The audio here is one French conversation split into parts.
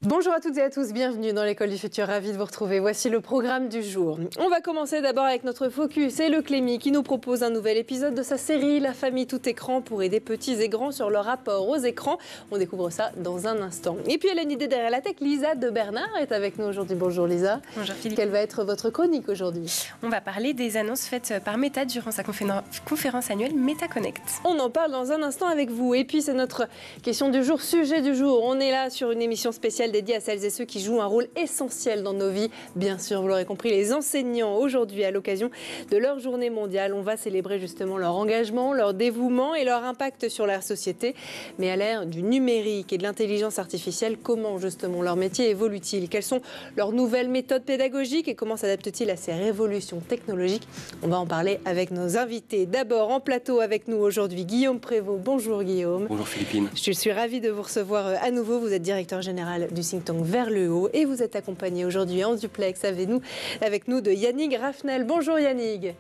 Bonjour à toutes et à tous, bienvenue dans l'École du Futur, ravi de vous retrouver. Voici le programme du jour. On va commencer d'abord avec notre focus et le Clémy qui nous propose un nouvel épisode de sa série La famille tout écran pour aider petits et grands sur leur rapport aux écrans. On découvre ça dans un instant. Et puis elle a une idée derrière la tech, Lisa de Bernard est avec nous aujourd'hui. Bonjour Lisa. Bonjour Philippe. Quelle va être votre chronique aujourd'hui? On va parler des annonces faites par Meta durant sa conférence annuelle Meta Connect. On en parle dans un instant avec vous. Et puis c'est notre question du jour, sujet du jour. On est là sur une émission spéciale dédiée à celles et ceux qui jouent un rôle essentiel dans nos vies. Bien sûr, vous l'aurez compris, les enseignants. Aujourd'hui, à l'occasion de leur journée mondiale, on va célébrer justement leur engagement, leur dévouement et leur impact sur la société. Mais à l'ère du numérique et de l'intelligence artificielle, comment justement leur métier évolue-t-il? Quelles sont leurs nouvelles méthodes pédagogiques et comment s'adaptent-ils à ces révolutions technologiques? On va en parler avec nos invités. D'abord, en plateau avec nous aujourd'hui, Guillaume Prévost. Bonjour Guillaume. Bonjour Philippine. Je suis ravie de vous recevoir à nouveau. Vous êtes directeur général du think tank Vers le Haut et vous êtes accompagné aujourd'hui en duplex avec nous de Yannick Raffnel. Bonjour Yannick.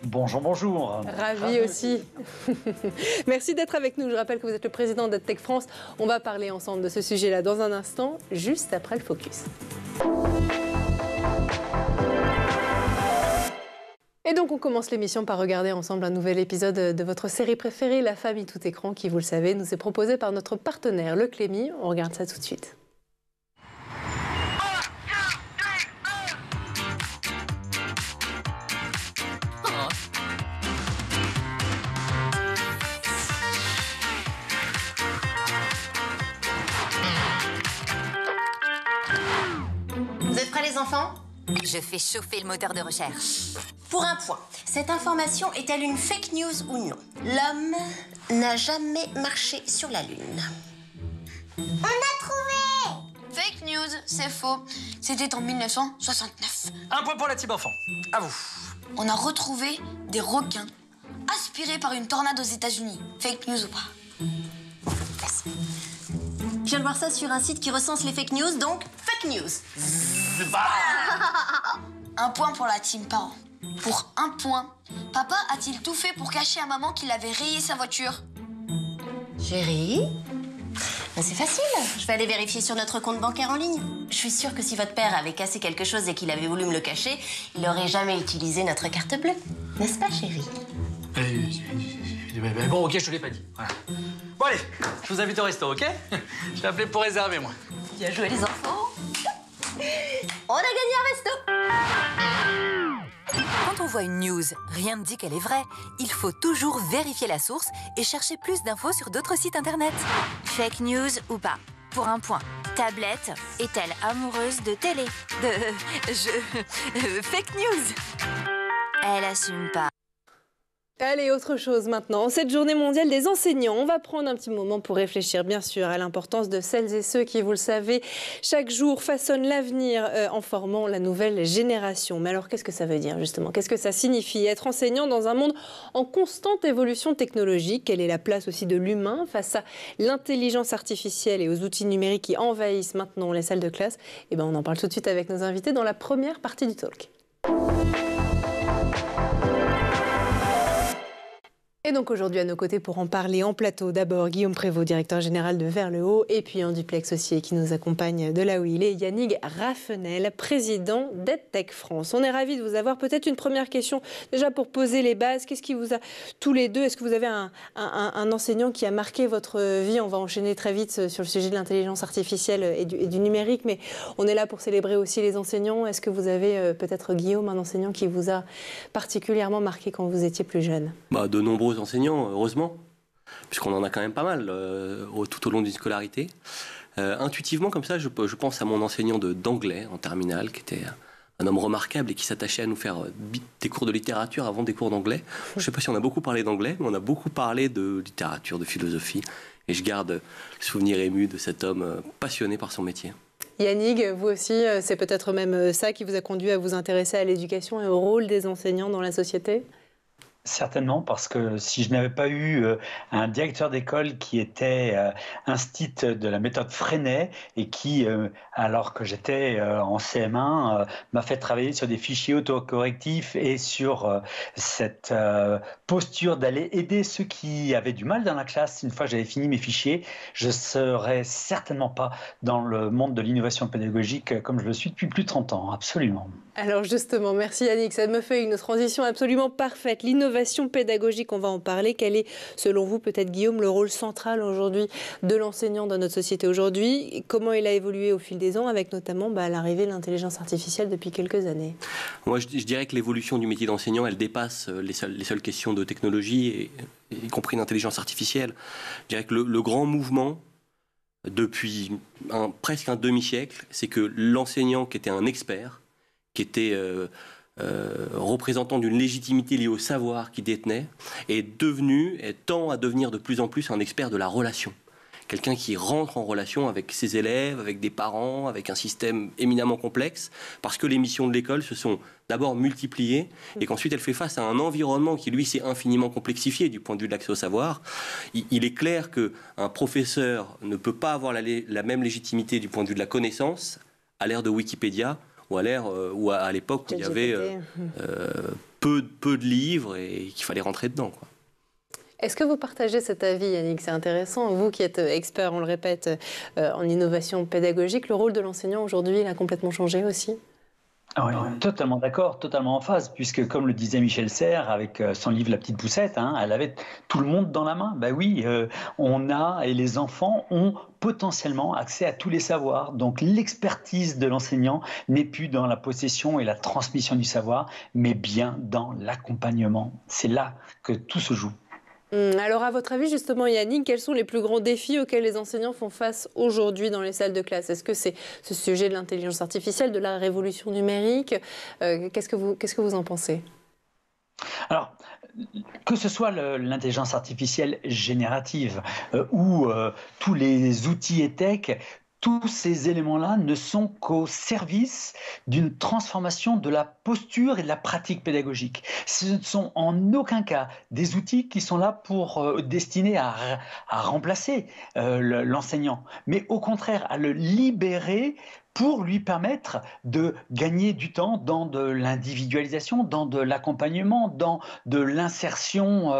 Bonjour, bonjour. Ravi aussi. Merci d'être avec nous. Je rappelle que vous êtes le président d'EdTech France. On va parler ensemble de ce sujet-là dans un instant, juste après le focus. Et donc on commence l'émission par regarder ensemble un nouvel épisode de votre série préférée, La famille tout écran, qui, vous le savez, nous est proposée par notre partenaire, le Clémy. On regarde ça tout de suite. Vous êtes prêts les enfants? Je fais chauffer le moteur de recherche. Pour un point, cette information est-elle une fake news ou non? L'homme n'a jamais marché sur la Lune. On a trouvé! Fake news, c'est faux. C'était en 1969. Un point pour la team enfant. À vous. On a retrouvé des requins aspirés par une tornade aux États-Unis. Fake news ou pas? Merci. Je viens de voir ça sur un site qui recense les fake news, donc fake news. Un point pour la team parents. Pour un point, papa a-t-il tout fait pour cacher à maman qu'il avait rayé sa voiture? Chérie, ben c'est facile. Je vais aller vérifier sur notre compte bancaire en ligne. Je suis sûre que si votre père avait cassé quelque chose et qu'il avait voulu me le cacher, il n'aurait jamais utilisé notre carte bleue. N'est-ce pas, chérie? Bon, ok, je te l'ai pas dit. Voilà. Bon, allez, je vous invite au resto, ok? Je t'ai appelé pour réserver, moi. Bien joué, les enfants. On a gagné un resto. Quand on voit une news, rien ne dit qu'elle est vraie. Il faut toujours vérifier la source et chercher plus d'infos sur d'autres sites internet. Fake news ou pas? Pour un point. Tablette est-elle amoureuse de télé? Fake news. Elle assume pas. Allez, autre chose maintenant. En cette journée mondiale des enseignants, on va prendre un petit moment pour réfléchir, bien sûr, à l'importance de celles et ceux qui, vous le savez, chaque jour façonnent l'avenir en formant la nouvelle génération. Mais alors, qu'est-ce que ça veut dire, justement? Qu'est-ce que ça signifie être enseignant dans un monde en constante évolution technologique? Quelle est la place aussi de l'humain face à l'intelligence artificielle et aux outils numériques qui envahissent maintenant les salles de classe? Eh bien, on en parle tout de suite avec nos invités dans la première partie du talk. Et donc aujourd'hui à nos côtés pour en parler en plateau, d'abord Guillaume Prévost, directeur général de Vers le Haut, et puis en duplex aussi qui nous accompagne de là où il est, Yannick Raffnel, président d'EdTech France. On est ravis de vous avoir. Peut-être une première question déjà pour poser les bases. Qu'est-ce qui vous a, tous les deux, est-ce que vous avez un enseignant qui a marqué votre vie? On va enchaîner très vite sur le sujet de l'intelligence artificielle et du numérique, mais on est là pour célébrer aussi les enseignants. Est-ce que vous avez peut-être, Guillaume, un enseignant qui vous a particulièrement marqué quand vous étiez plus jeune? De nombreux enseignants, heureusement, puisqu'on en a quand même pas mal tout au long d'une scolarité. Intuitivement, comme ça, je pense à mon enseignant d'anglais en terminale, qui était un homme remarquable et qui s'attachait à nous faire des cours de littérature avant des cours d'anglais. Je ne sais pas si on a beaucoup parlé d'anglais, mais on a beaucoup parlé de littérature, de philosophie. Et je garde le souvenir ému de cet homme passionné par son métier. Yannick, vous aussi, c'est peut-être même ça qui vous a conduit à vous intéresser à l'éducation et au rôle des enseignants dans la société? Certainement, parce que si je n'avais pas eu un directeur d'école qui était instit de la méthode Freinet et qui, alors que j'étais en CM1, m'a fait travailler sur des fichiers autocorrectifs et sur cette posture d'aller aider ceux qui avaient du mal dans la classe, une fois que j'avais fini mes fichiers, je ne serais certainement pas dans le monde de l'innovation pédagogique comme je le suis depuis plus de 30 ans, absolument. Alors justement, merci Yannick, ça me fait une transition absolument parfaite. L'innovation pédagogique, on va en parler. Quel est, selon vous, peut-être Guillaume, le rôle central aujourd'hui de l'enseignant dans notre société aujourd'hui? Comment il a évolué au fil des ans, avec notamment l'arrivée de l'intelligence artificielle depuis quelques années? Moi, je dirais que l'évolution du métier d'enseignant, elle dépasse les seules questions de technologie, y compris d'intelligence artificielle. Je dirais que le grand mouvement, depuis presque un demi-siècle, c'est que l'enseignant qui était un expert, qui était représentant d'une légitimité liée au savoir qu'il détenait, tend à devenir de plus en plus un expert de la relation. Quelqu'un qui rentre en relation avec ses élèves, avec des parents, avec un système éminemment complexe, parce que les missions de l'école se sont d'abord multipliées et qu'ensuite elle fait face à un environnement qui, lui, s'est infiniment complexifié du point de vue de l'accès au savoir. Il est clair qu'un professeur ne peut pas avoir la même légitimité du point de vue de la connaissance à l'ère de Wikipédia, ou à l'époque où il y avait peu de livres et qu'il fallait rentrer dedans, quoi. Est-ce que vous partagez cet avis, Yannick? C'est intéressant. Vous qui êtes expert, on le répète, en innovation pédagogique, le rôle de l'enseignant aujourd'hui, il a complètement changé aussi? Oui, totalement d'accord, totalement en phase, puisque comme le disait Michel Serres avec son livre La Petite Poussette, elle avait tout le monde dans la main. Ben oui, et les enfants ont potentiellement accès à tous les savoirs. Donc l'expertise de l'enseignant n'est plus dans la possession et la transmission du savoir, mais bien dans l'accompagnement. C'est là que tout se joue. Alors, à votre avis, justement, Yannick, quels sont les plus grands défis auxquels les enseignants font face aujourd'hui dans les salles de classe? Est-ce que c'est ce sujet de l'intelligence artificielle, de la révolution numérique? Qu'est-ce que vous en pensez? Alors, que ce soit l'intelligence artificielle générative ou tous les outils et tech, tous ces éléments-là ne sont qu'au service d'une transformation de la posture et de la pratique pédagogique. Ce ne sont en aucun cas des outils qui sont là pour destinés à remplacer l'enseignant, mais au contraire à le libérer pour lui permettre de gagner du temps dans de l'individualisation, dans de l'accompagnement, dans de l'insertion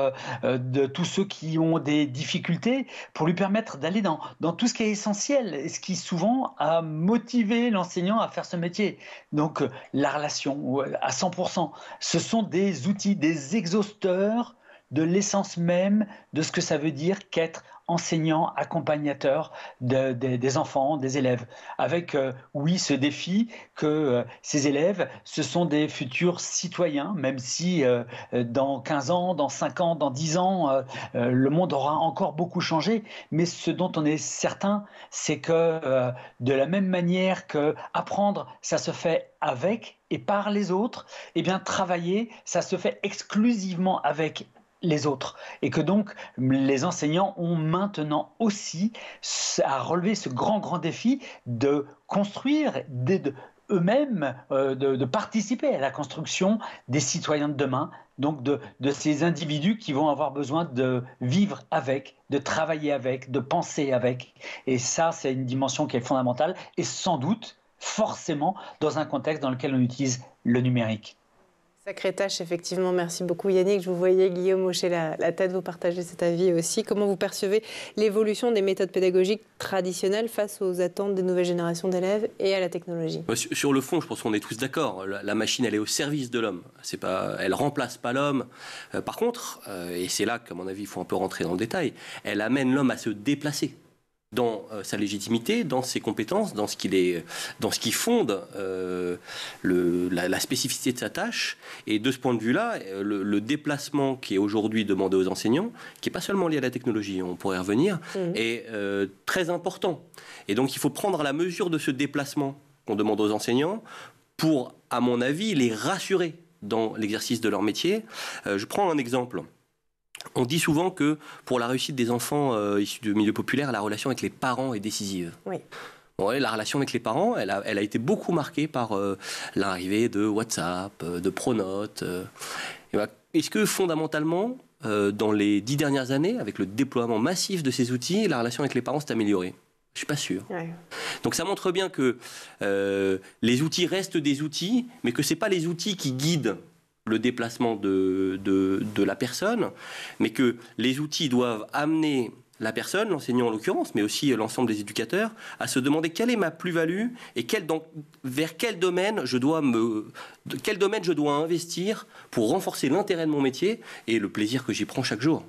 de tous ceux qui ont des difficultés, pour lui permettre d'aller dans tout ce qui est essentiel, et ce qui souvent a motivé l'enseignant à faire ce métier. Donc la relation à 100%, ce sont des outils, des exhausteurs de l'essence même de ce que ça veut dire qu'être enseignant, accompagnateur des enfants, des élèves. Avec, oui, ce défi que ces élèves, ce sont des futurs citoyens, même si dans 15 ans, dans 5 ans, dans 10 ans, le monde aura encore beaucoup changé. Mais ce dont on est certain, c'est que de la même manière que apprendre, ça se fait avec et par les autres, eh bien travailler, ça se fait exclusivement avec les autres, et que donc les enseignants ont maintenant aussi à relever ce grand défi de construire eux-mêmes, de participer à la construction des citoyens de demain, donc de ces individus qui vont avoir besoin de vivre avec, de travailler avec, de penser avec. Et ça, c'est une dimension qui est fondamentale, et sans doute, forcément, dans un contexte dans lequel on utilise le numérique. Sacrée tâche, effectivement. Merci beaucoup, Yannick. Je vous voyais, Guillaume, hocher la tête. Vous partagez cet avis aussi. Comment vous percevez l'évolution des méthodes pédagogiques traditionnelles face aux attentes des nouvelles générations d'élèves et à la technologie? Sur le fond, je pense qu'on est tous d'accord. La machine, elle est au service de l'homme. Elle remplace pas l'homme. Par contre, et c'est là qu'à mon avis, il faut un peu rentrer dans le détail, elle amène l'homme à se déplacer dans sa légitimité, dans ses compétences, dans ce qui fonde la spécificité de sa tâche. Et de ce point de vue-là, le déplacement qui est aujourd'hui demandé aux enseignants, qui n'est pas seulement lié à la technologie, on pourrait y revenir, est très important. Et donc il faut prendre la mesure de ce déplacement qu'on demande aux enseignants pour, à mon avis, les rassurer dans l'exercice de leur métier. Je prends un exemple. On dit souvent que pour la réussite des enfants issus de milieux populaires, la relation avec les parents est décisive. Oui. Ouais, la relation avec les parents, elle a été beaucoup marquée par l'arrivée de WhatsApp, de Pronote. Est-ce que fondamentalement, dans les 10 dernières années, avec le déploiement massif de ces outils, la relation avec les parents s'est améliorée? Je suis pas sûr. Ouais. Donc ça montre bien que les outils restent des outils, mais que c'est pas les outils qui guident le déplacement de la personne, mais que les outils doivent amener la personne, l'enseignant en l'occurrence, mais aussi l'ensemble des éducateurs, à se demander quelle est ma plus-value et vers quel domaine je dois investir pour renforcer l'intérêt de mon métier et le plaisir que j'y prends chaque jour.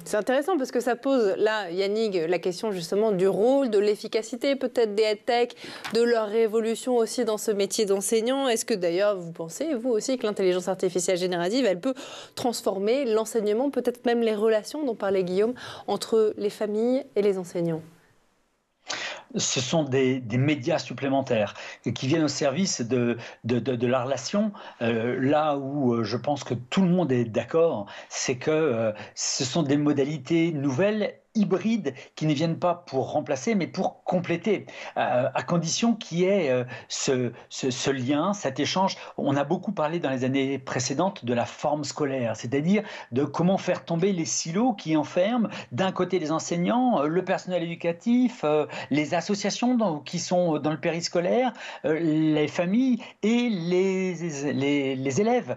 C'est intéressant parce que ça pose, là, Yannick, la question justement du rôle, de l'efficacité peut-être des EdTech, de leur révolution aussi dans ce métier d'enseignant. Est-ce que d'ailleurs, vous pensez, vous aussi, que l'intelligence artificielle générative, elle peut transformer l'enseignement, peut-être même les relations dont parlait Guillaume, entre les familles et les enseignants? Ce sont des médias supplémentaires qui viennent au service de la relation. Là où je pense que tout le monde est d'accord, c'est que ce sont des modalités nouvelles, hybrides, qui ne viennent pas pour remplacer, mais pour compléter, à condition qu'il y ait ce lien, cet échange. On a beaucoup parlé dans les années précédentes de la forme scolaire, c'est-à-dire de comment faire tomber les silos qui enferment d'un côté les enseignants, le personnel éducatif, les associations qui sont dans le périscolaire, les familles et les élèves.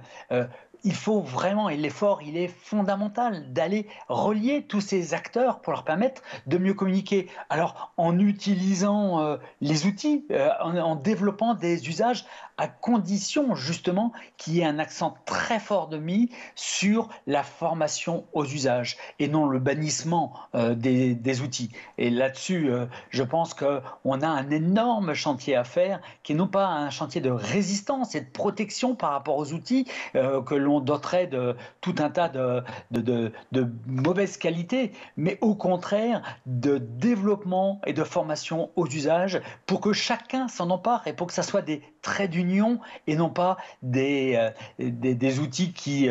Il faut vraiment, et l'effort, il est fondamental d'aller relier tous ces acteurs pour leur permettre de mieux communiquer. Alors, en utilisant les outils, en développant des usages, à condition justement qu'il y ait un accent très fort de mis sur la formation aux usages et non le bannissement des outils. Et là-dessus, je pense qu'on a un énorme chantier à faire, qui est non pas un chantier de résistance et de protection par rapport aux outils que l'on doterait de tout un tas de mauvaise qualité, mais au contraire de développement et de formation aux usages pour que chacun s'en empare et pour que ça soit des traits d'union et non pas des outils qui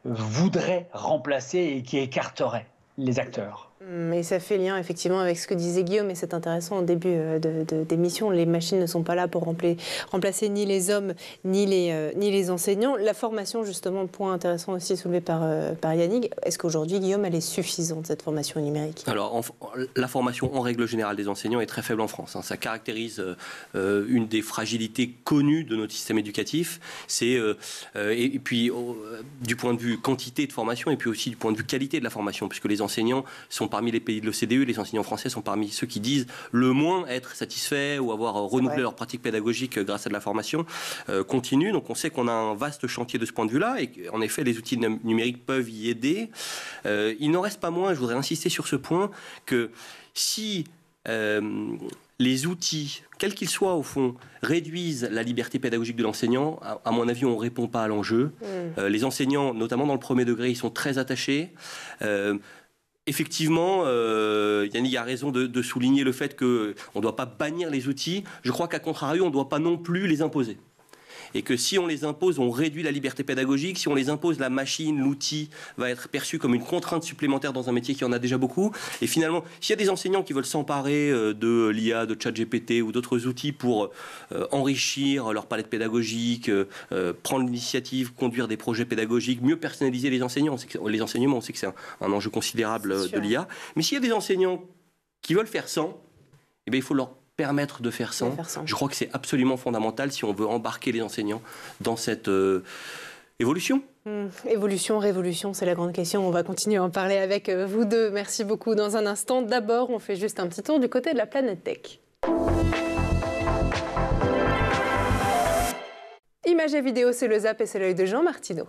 voudraient remplacer et qui écarteraient les acteurs. Mais ça fait lien effectivement avec ce que disait Guillaume, et c'est intéressant au début d'émission. Les machines ne sont pas là pour remplacer ni les hommes ni les enseignants. La formation, justement, point intéressant aussi soulevé par Yannick. Est-ce qu'aujourd'hui, Guillaume, elle est suffisante, cette formation numérique? Alors, la formation en règle générale des enseignants est très faible en France. Ça caractérise une des fragilités connues de notre système éducatif. Et puis, du point de vue quantité de formation, et puis aussi du point de vue qualité de la formation, puisque les enseignants sont parmi les pays de l'OCDE, les enseignants français sont parmi ceux qui disent le moins être satisfaits ou avoir renouvelé leur pratique pédagogique grâce à de la formation continue. Donc on sait qu'on a un vaste chantier de ce point de vue-là, et en effet les outils numériques peuvent y aider. Il n'en reste pas moins, je voudrais insister sur ce point, que si les outils, quels qu'ils soient au fond, réduisent la liberté pédagogique de l'enseignant, à mon avis on ne répond pas à l'enjeu. Les enseignants, notamment dans le premier degré, ils sont très attachés. Effectivement, Yannick a raison de souligner le fait qu'on ne doit pas bannir les outils. Je crois qu'à contrario, on ne doit pas non plus les imposer. Et que si on les impose, on réduit la liberté pédagogique. Si on les impose, la machine, l'outil va être perçu comme une contrainte supplémentaire dans un métier qui en a déjà beaucoup. Et finalement, s'il y a des enseignants qui veulent s'emparer de l'IA, de ChatGPT ou d'autres outils pour enrichir leur palette pédagogique, prendre l'initiative, conduire des projets pédagogiques, mieux personnaliser les enseignements, on sait que c'est un enjeu considérable de l'IA. Mais s'il y a des enseignants qui veulent faire sans, eh bien, il faut leur permettre de faire sans. Je crois que c'est absolument fondamental si on veut embarquer les enseignants dans cette évolution. Évolution, révolution, c'est la grande question. On va continuer à en parler avec vous deux. Merci beaucoup. Dans un instant, d'abord, on fait juste un petit tour du côté de la planète tech. Images et vidéos, c'est le Zap et c'est l'œil de Jean Martineau.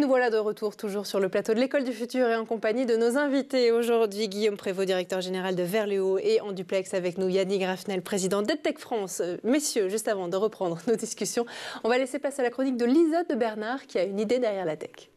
voilà de retour toujours sur le plateau de l'École du Futur et en compagnie de nos invités aujourd'hui. Guillaume Prévost, directeur général de Vers le Haut, et en duplex avec nous Yannick Raffnel, président d'EdTech France. Messieurs, juste avant de reprendre nos discussions, on va laisser place à la chronique de Lisa de Bernard qui a une idée derrière la tech.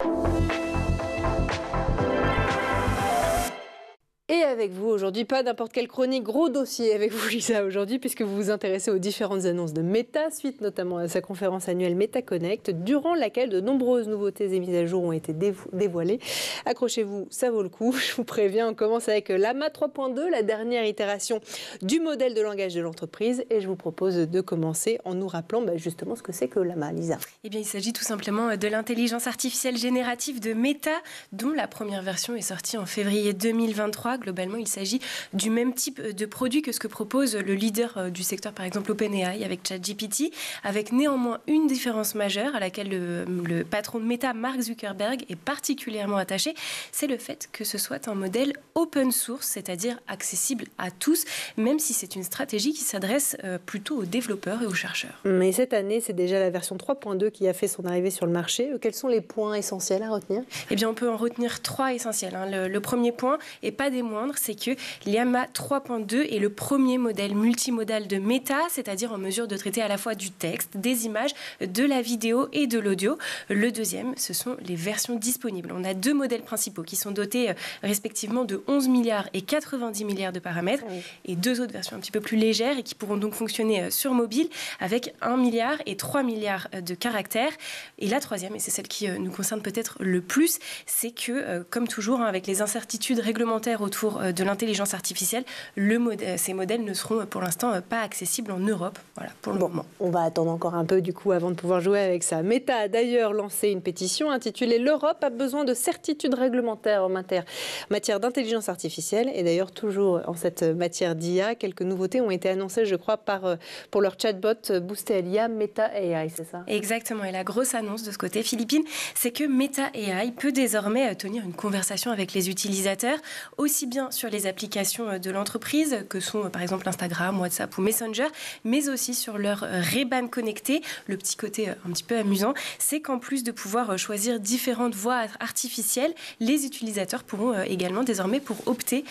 Et avec vous aujourd'hui, pas n'importe quelle chronique, gros dossier avec vous Lisa aujourd'hui, puisque vous vous intéressez aux différentes annonces de Meta, suite notamment à sa conférence annuelle Meta Connect, durant laquelle de nombreuses nouveautés et mises à jour ont été dévoilées. Accrochez-vous, ça vaut le coup, je vous préviens, on commence avec Llama 3.2, la dernière itération du modèle de langage de l'entreprise, et je vous propose de commencer en nous rappelant justement ce que c'est que Llama, Lisa. Eh bien, il s'agit tout simplement de l'intelligence artificielle générative de Meta, dont la première version est sortie en février 2023. Globalement, il s'agit du même type de produit que ce que propose le leader du secteur, par exemple OpenAI avec ChatGPT, avec néanmoins une différence majeure à laquelle le patron de Meta, Mark Zuckerberg, est particulièrement attaché, c'est le fait que ce soit un modèle open source, c'est-à-dire accessible à tous, même si c'est une stratégie qui s'adresse plutôt aux développeurs et aux chercheurs. Mais cette année, c'est déjà la version 3.2 qui a fait son arrivée sur le marché. Quels sont les points essentiels à retenir ? Eh bien, on peut en retenir 3 essentiels. Le premier point, et pas des moindres, c'est que Llama 3.2 est le premier modèle multimodal de Meta, c'est-à-dire en mesure de traiter à la fois du texte, des images, de la vidéo et de l'audio. Le deuxième, ce sont les versions disponibles. On a 2 modèles principaux qui sont dotés respectivement de 11 milliards et 90 milliards de paramètres, et 2 autres versions un petit peu plus légères et qui pourront donc fonctionner sur mobile avec 1 milliard et 3 milliards de caractères. Et la troisième, et c'est celle qui nous concerne peut-être le plus, c'est que, comme toujours, avec les incertitudes réglementaires autour de l'intelligence artificielle, ces modèles ne seront pour l'instant pas accessibles en Europe. Voilà, pour le moment. On va attendre encore un peu du coup avant de pouvoir jouer avec ça. Meta a d'ailleurs lancé une pétition intitulée « L'Europe a besoin de certitudes réglementaires en matière d'intelligence artificielle ». Et d'ailleurs, toujours en cette matière d'IA, quelques nouveautés ont été annoncées, je crois, pour leur chatbot boosté à l'IA Meta AI, c'est ça ? Exactement. Et la grosse annonce de ce côté philippine, c'est que Meta AI peut désormais tenir une conversation avec les utilisateurs, aussi bien sur les applications de l'entreprise, que sont par exemple Instagram, WhatsApp ou Messenger, mais aussi sur leur Ray-Ban connecté. Le petit côté un petit peu amusant, c'est qu'en plus de pouvoir choisir différentes voix artificielles, les utilisateurs pourront également désormais opter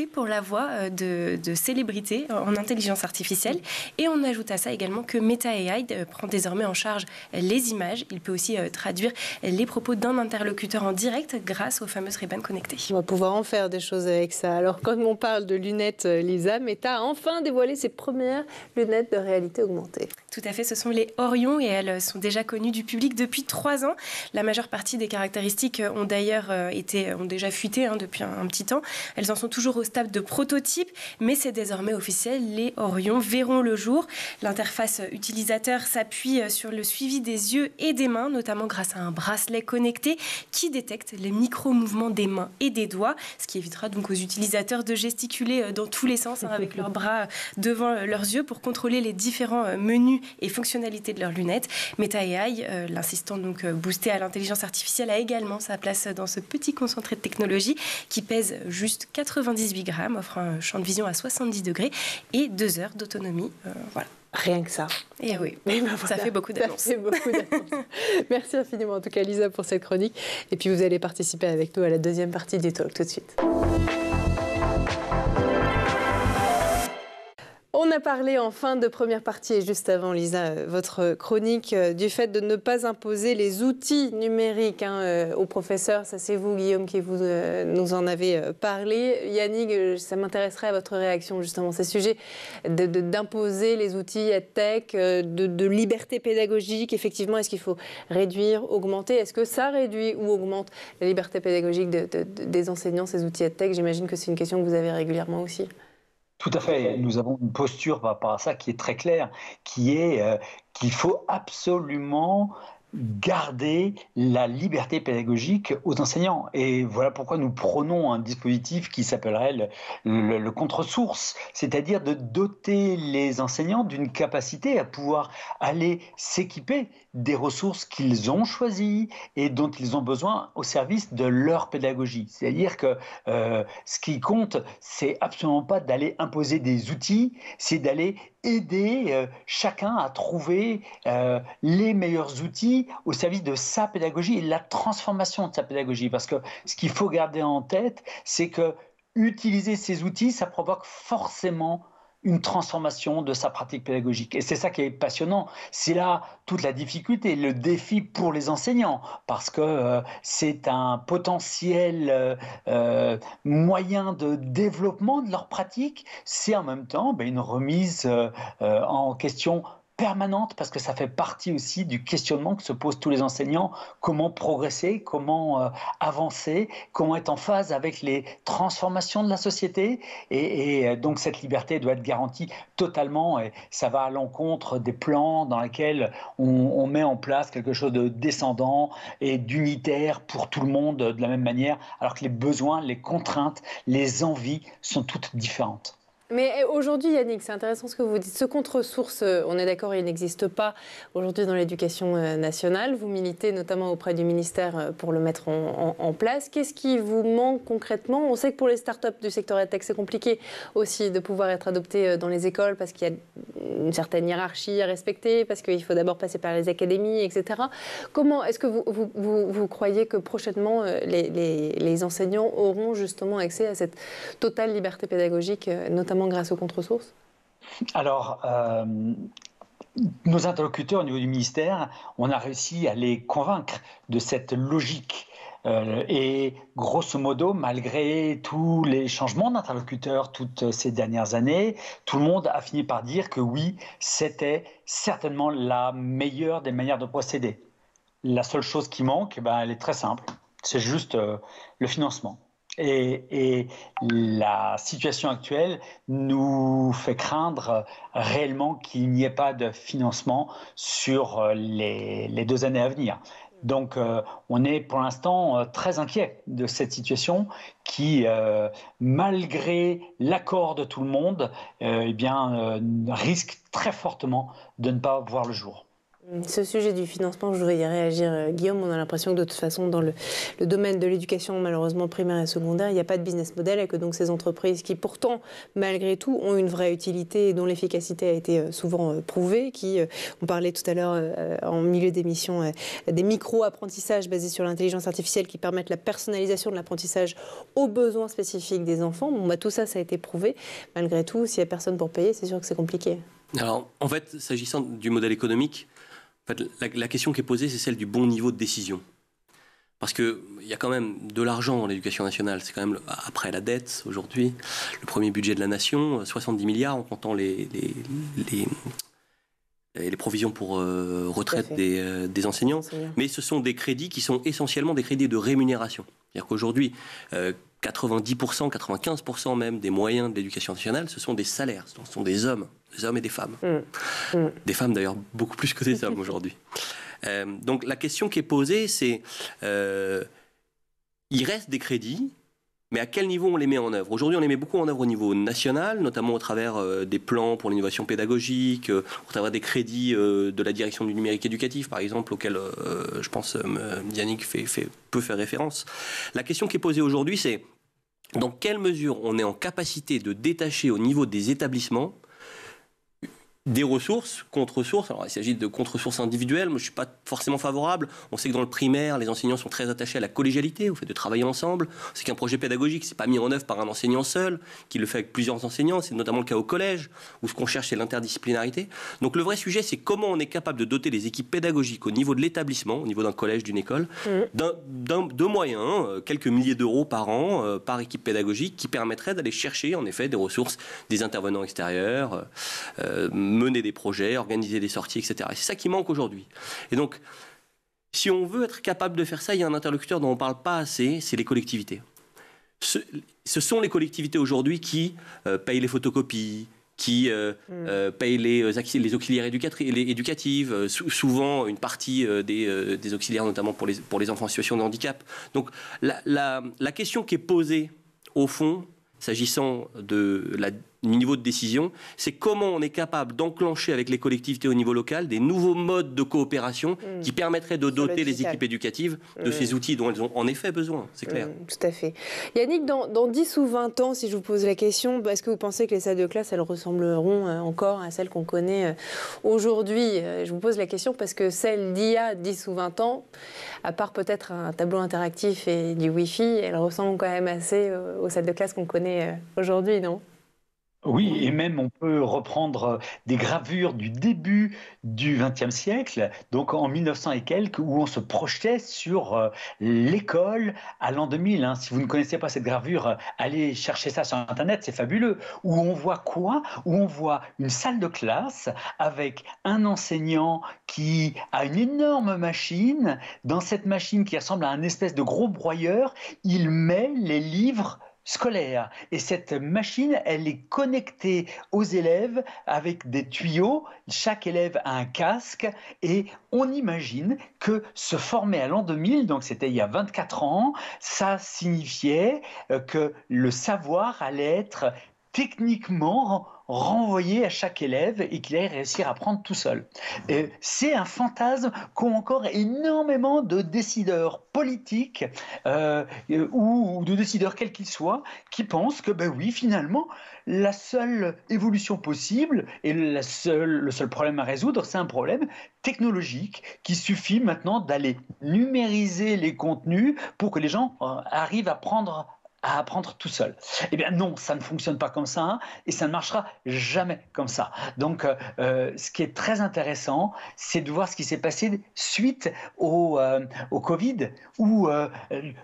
pour la voix de célébrités en intelligence artificielle. Et on ajoute à ça également que Meta AI prend désormais en charge les images. Il peut aussi traduire les propos d'un interlocuteur en direct grâce aux fameuses Ray-Ban connectées. On va pouvoir en faire des choses avec ça. Alors, quand on parle de lunettes, Lisa, Meta a enfin dévoilé ses premières lunettes de réalité augmentée. Tout à fait, ce sont les Orion et elles sont déjà connues du public depuis 3 ans. La majeure partie des caractéristiques ont déjà fuité depuis un petit temps. Elles en sont toujours au stade de prototype, mais c'est désormais officiel, les Orion verront le jour. L'interface utilisateur s'appuie sur le suivi des yeux et des mains, notamment grâce à un bracelet connecté qui détecte les micro-mouvements des mains et des doigts, ce qui évitera donc aux utilisateurs de gesticuler dans tous les sens avec leurs bras devant leurs yeux pour contrôler les différents menus et fonctionnalités de leurs lunettes. Meta AI, l'assistant donc boosté à l'intelligence artificielle, a également sa place dans ce petit concentré de technologie qui pèse juste 98 grammes, offre un champ de vision à 70 degrés et 2 heures d'autonomie. Voilà. Rien que ça. Et oui, ça fait beaucoup d'annonces. Merci infiniment en tout cas Lisa pour cette chronique. Et puis vous allez participer avec nous à la deuxième partie du talk tout de suite. On a parlé en fin de première partie et juste avant, Lisa, votre chronique du fait de ne pas imposer les outils numériques aux professeurs. Ça, c'est vous, Guillaume, qui nous en avez parlé. Yannick, ça m'intéresserait à votre réaction justement, ces sujets d'imposer les outils EdTech, de liberté pédagogique. Effectivement, est-ce qu'il faut réduire, augmenter ? Est-ce que ça réduit ou augmente la liberté pédagogique des enseignants, ces outils EdTech ? J'imagine que c'est une question que vous avez régulièrement aussi. Tout à fait. Nous avons une posture par rapport à ça qui est très claire, qui est qu'il faut absolument garder la liberté pédagogique aux enseignants. Et voilà pourquoi nous prônons un dispositif qui s'appellerait le contre-source, c'est-à-dire de doter les enseignants d'une capacité à pouvoir aller s'équiper des ressources qu'ils ont choisies et dont ils ont besoin au service de leur pédagogie. C'est-à-dire que ce qui compte, c'est absolument pas d'aller imposer des outils, c'est d'aller aider chacun à trouver les meilleurs outils au service de sa pédagogie et de la transformation de sa pédagogie. Parce que ce qu'il faut garder en tête, c'est que utiliser ces outils, ça provoque forcément une transformation de sa pratique pédagogique. Et c'est ça qui est passionnant. C'est là toute la difficulté, le défi pour les enseignants, parce que c'est un potentiel moyen de développement de leur pratique. C'est en même temps une remise en question permanente, parce que ça fait partie aussi du questionnement que se posent tous les enseignants. Comment progresser, comment avancer, comment être en phase avec les transformations de la société. Et donc cette liberté doit être garantie totalement, et ça va à l'encontre des plans dans lesquels on met en place quelque chose de descendant et d'unitaire pour tout le monde de la même manière, alors que les besoins, les contraintes, les envies sont toutes différentes. Mais aujourd'hui, Yannick, c'est intéressant ce que vous dites. Ce contre-source, on est d'accord, il n'existe pas aujourd'hui dans l'éducation nationale. Vous militez notamment auprès du ministère pour le mettre en place. Qu'est-ce qui vous manque concrètement? On sait que pour les startups du secteur EdTech, c'est compliqué aussi de pouvoir être adopté dans les écoles parce qu'il y a une certaine hiérarchie à respecter, parce qu'il faut d'abord passer par les académies, etc. Comment est-ce que vous croyez que prochainement les enseignants auront justement accès à cette totale liberté pédagogique, notamment grâce aux contre-sources? Alors, nos interlocuteurs au niveau du ministère, on a réussi à les convaincre de cette logique. Et grosso modo, malgré tous les changements d'interlocuteurs toutes ces dernières années, tout le monde a fini par dire que oui, c'était certainement la meilleure des manières de procéder. La seule chose qui manque, elle est très simple, c'est juste le financement. Et la situation actuelle nous fait craindre réellement qu'il n'y ait pas de financement sur les 2 années à venir. Donc on est pour l'instant très inquiet de cette situation qui, malgré l'accord de tout le monde, risque très fortement de ne pas voir le jour. Ce sujet du financement, je voudrais y réagir, Guillaume. On a l'impression que de toute façon, dans le domaine de l'éducation, malheureusement primaire et secondaire, il n'y a pas de business model et que donc ces entreprises qui pourtant, malgré tout, ont une vraie utilité et dont l'efficacité a été souvent prouvée, on parlait tout à l'heure en milieu d'émission des micro-apprentissages basés sur l'intelligence artificielle qui permettent la personnalisation de l'apprentissage aux besoins spécifiques des enfants. Tout ça, ça a été prouvé. Malgré tout, s'il n'y a personne pour payer, c'est sûr que c'est compliqué. Alors, en fait, s'agissant du modèle économique, la question qui est posée, c'est celle du bon niveau de décision. Parce qu'il y a quand même de l'argent dans l'éducation nationale. C'est quand même, après la dette, aujourd'hui, le premier budget de la nation, 70 milliards en comptant les provisions pour retraite des enseignants. Mais ce sont des crédits qui sont essentiellement des crédits de rémunération. C'est-à-dire qu'aujourd'hui, 90%, 95% même des moyens de l'éducation nationale, ce sont des salaires, ce sont des hommes et des femmes. Des femmes d'ailleurs beaucoup plus que des hommes aujourd'hui. Donc la question qui est posée, c'est il reste des crédits, mais à quel niveau on les met en œuvre? Aujourd'hui, on les met beaucoup en œuvre au niveau national, notamment au travers des plans pour l'innovation pédagogique, au travers des crédits de la direction du numérique éducatif, par exemple, auquel je pense Yannick peut faire référence. La question qui est posée aujourd'hui, c'est dans quelle mesure on est en capacité de détacher au niveau des établissements des ressources, contre-sources. Alors, il s'agit de contre-sources individuelles. Moi, je ne suis pas forcément favorable. On sait que dans le primaire, les enseignants sont très attachés à la collégialité, au fait de travailler ensemble. C'est qu'un projet pédagogique, ce n'est pas mis en œuvre par un enseignant seul, qui le fait avec plusieurs enseignants. C'est notamment le cas au collège, où ce qu'on cherche, c'est l'interdisciplinarité. Donc, le vrai sujet, c'est comment on est capable de doter les équipes pédagogiques au niveau de l'établissement, au niveau d'un collège, d'une école, de moyens, quelques milliers d'euros par an, par équipe pédagogique, qui permettraient d'aller chercher, en effet, des ressources, des intervenants extérieurs, mener des projets, organiser des sorties, etc. Et c'est ça qui manque aujourd'hui. Et donc, si on veut être capable de faire ça, il y a un interlocuteur dont on ne parle pas assez, c'est les collectivités. Ce sont les collectivités aujourd'hui qui payent les photocopies, qui payent les auxiliaires éducatives, souvent une partie des auxiliaires, notamment pour les enfants en situation de handicap. Donc, la question qui est posée, au fond, s'agissant de niveau de décision, c'est comment on est capable d'enclencher avec les collectivités au niveau local des nouveaux modes de coopération qui permettraient de doter les équipes éducatives de ces outils dont elles ont en effet besoin, c'est clair. Tout à fait. Yannick, dans 10 ou 20 ans, si je vous pose la question, est-ce que vous pensez que les salles de classe, elles ressembleront encore à celles qu'on connaît aujourd'hui? Je vous pose la question parce que celles d'il y a 10 ou 20 ans, à part peut-être un tableau interactif et du Wi-Fi, elles ressemblent quand même assez aux salles de classe qu'on connaît aujourd'hui, non? Oui, et même on peut reprendre des gravures du début du XXe siècle, donc en 1900 et quelques, où on se projetait sur l'école à l'an 2000. Hein. Si vous ne connaissez pas cette gravure, allez chercher ça sur Internet, c'est fabuleux. Où on voit quoi? Où on voit une salle de classe avec un enseignant qui a une énorme machine. Dans cette machine qui ressemble à un espèce de gros broyeur, il met les livres scolaire. Et cette machine, elle est connectée aux élèves avec des tuyaux. Chaque élève a un casque et on imagine que se former à l'an 2000, donc c'était il y a 24 ans, ça signifiait que le savoir allait être techniquement renvoyer à chaque élève et qu'il allait réussir à apprendre tout seul. C'est un fantasme qu'ont encore énormément de décideurs politiques ou de décideurs quels qu'ils soient qui pensent que ben oui, finalement, la seule évolution possible et le seul problème à résoudre, c'est un problème technologique qui suffit maintenant d'aller numériser les contenus pour que les gens arrivent à apprendre tout seul. Eh bien non, ça ne fonctionne pas comme ça, hein, et ça ne marchera jamais comme ça. Donc ce qui est très intéressant, c'est de voir ce qui s'est passé suite au Covid, où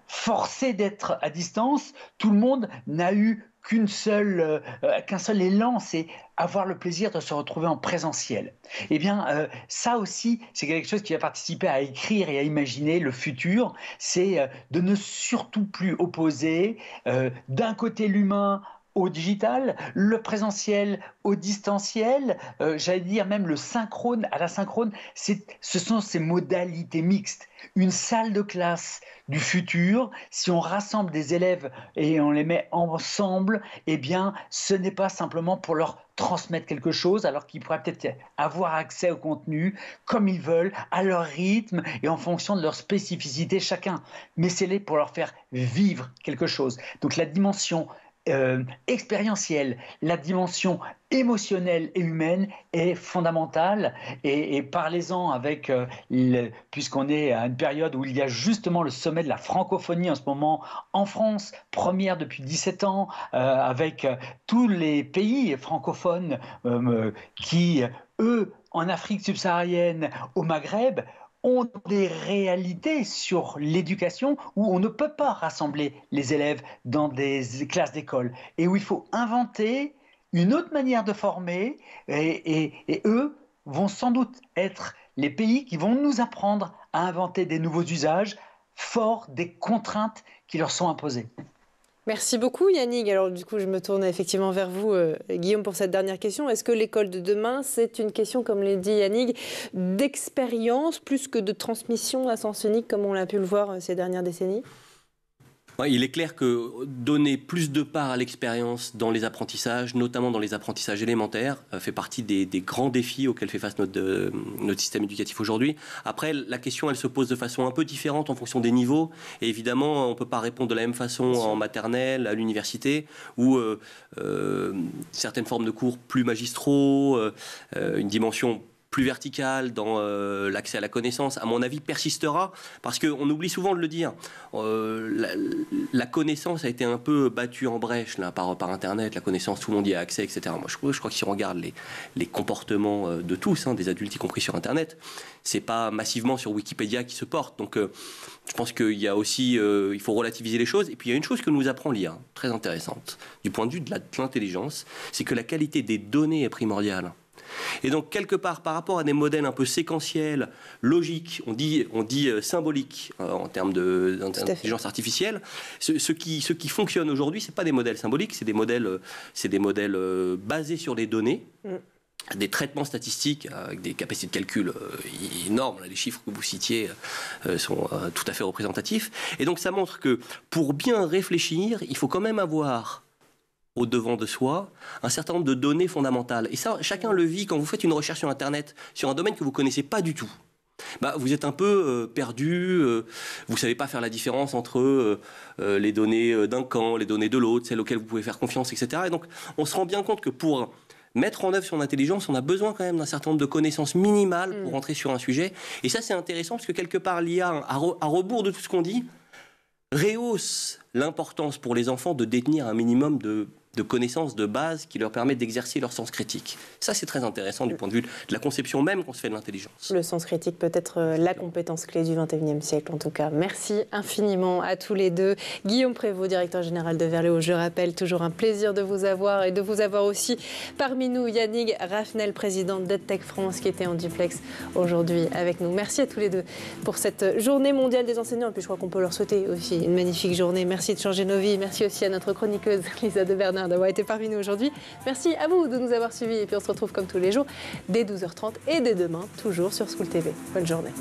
forcé d'être à distance, tout le monde n'a eu qu'un seul élan, c'est avoir le plaisir de se retrouver en présentiel. Eh bien, ça aussi, c'est quelque chose qui va participer à écrire et à imaginer le futur, c'est de ne surtout plus opposer d'un côté l'humain au digital, le présentiel au distanciel, j'allais dire même le synchrone à l'asynchrone, ce sont ces modalités mixtes. Une salle de classe du futur, si on rassemble des élèves et on les met ensemble, eh bien, ce n'est pas simplement pour leur transmettre quelque chose, alors qu'ils pourraient peut-être avoir accès au contenu comme ils veulent, à leur rythme et en fonction de leur spécificité chacun. Mais c'est pour leur faire vivre quelque chose. Donc la dimension expérientielle, la dimension émotionnelle et humaine est fondamentale et parlez-en avec, puisqu'on est à une période où il y a justement le sommet de la francophonie en ce moment en France, première depuis 17 ans, avec tous les pays francophones qui, eux, en Afrique subsaharienne, au Maghreb, ont des réalités sur l'éducation où on ne peut pas rassembler les élèves dans des classes d'école et où il faut inventer une autre manière de former et eux vont sans doute être les pays qui vont nous apprendre à inventer des nouveaux usages forts des contraintes qui leur sont imposées. Merci beaucoup Yannick. Alors du coup, je me tourne effectivement vers vous, Guillaume, pour cette dernière question. Est-ce que l'école de demain, c'est une question, comme l'a dit Yannick, d'expérience plus que de transmission à sens unique, comme on l'a pu le voir ces dernières décennies ? Il est clair que donner plus de part à l'expérience dans les apprentissages, notamment dans les apprentissages élémentaires, fait partie des grands défis auxquels fait face notre système éducatif aujourd'hui. Après, la question, elle se pose de façon un peu différente en fonction des niveaux. Et évidemment, on ne peut pas répondre de la même façon en maternelle, à l'université, où certaines formes de cours plus magistraux, une dimension plus verticale dans l'accès à la connaissance, à mon avis, persistera, parce qu'on oublie souvent de le dire. La connaissance a été un peu battue en brèche là, par Internet, la connaissance, tout le monde y a accès, etc. Moi, je crois que si on regarde les comportements de tous, des adultes y compris sur Internet, c'est pas massivement sur Wikipédia qui se porte. Donc, je pense qu'il y a aussi, il faut relativiser les choses. Et puis, il y a une chose que nous apprend l'IA, très intéressante, du point de vue de l'intelligence, c'est que la qualité des données est primordiale. Et donc, quelque part, par rapport à des modèles un peu séquentiels, logiques, on dit symboliques en termes d'intelligence artificielle, ce qui fonctionne aujourd'hui, ce n'est pas des modèles symboliques, c'est des modèles basés sur des données, des traitements statistiques avec des capacités de calcul énormes. Les chiffres que vous citiez sont tout à fait représentatifs. Et donc, ça montre que pour bien réfléchir, il faut quand même avoir au-devant de soi un certain nombre de données fondamentales. Et ça, chacun le vit quand vous faites une recherche sur Internet, sur un domaine que vous ne connaissez pas du tout. Vous êtes un peu perdu, vous ne savez pas faire la différence entre les données d'un camp, les données de l'autre, celles auxquelles vous pouvez faire confiance, etc. Et donc, on se rend bien compte que pour mettre en œuvre son intelligence, on a besoin quand même d'un certain nombre de connaissances minimales pour rentrer sur un sujet. Et ça, c'est intéressant parce que quelque part, l'IA, à rebours de tout ce qu'on dit, rehausse l'importance pour les enfants de détenir un minimum de connaissances de base qui leur permettent d'exercer leur sens critique. Ça, c'est très intéressant du point de vue de la conception même qu'on se fait de l'intelligence. Le sens critique peut être la compétence clé du XXIe siècle, en tout cas. Merci infiniment à tous les deux. Guillaume Prévost, directeur général de Verléo, je rappelle, toujours un plaisir de vous avoir et de vous avoir aussi parmi nous. Yannick Raffnel, président d'EdTech France, qui était en duplex aujourd'hui avec nous. Merci à tous les deux pour cette journée mondiale des enseignants. Et puis je crois qu'on peut leur souhaiter aussi une magnifique journée. Merci de changer nos vies. Merci aussi à notre chroniqueuse Lisa de Bernard d'avoir été parmi nous aujourd'hui. Merci à vous de nous avoir suivis et puis on se retrouve comme tous les jours dès 12h30 et dès demain, toujours sur School TV. Bonne journée.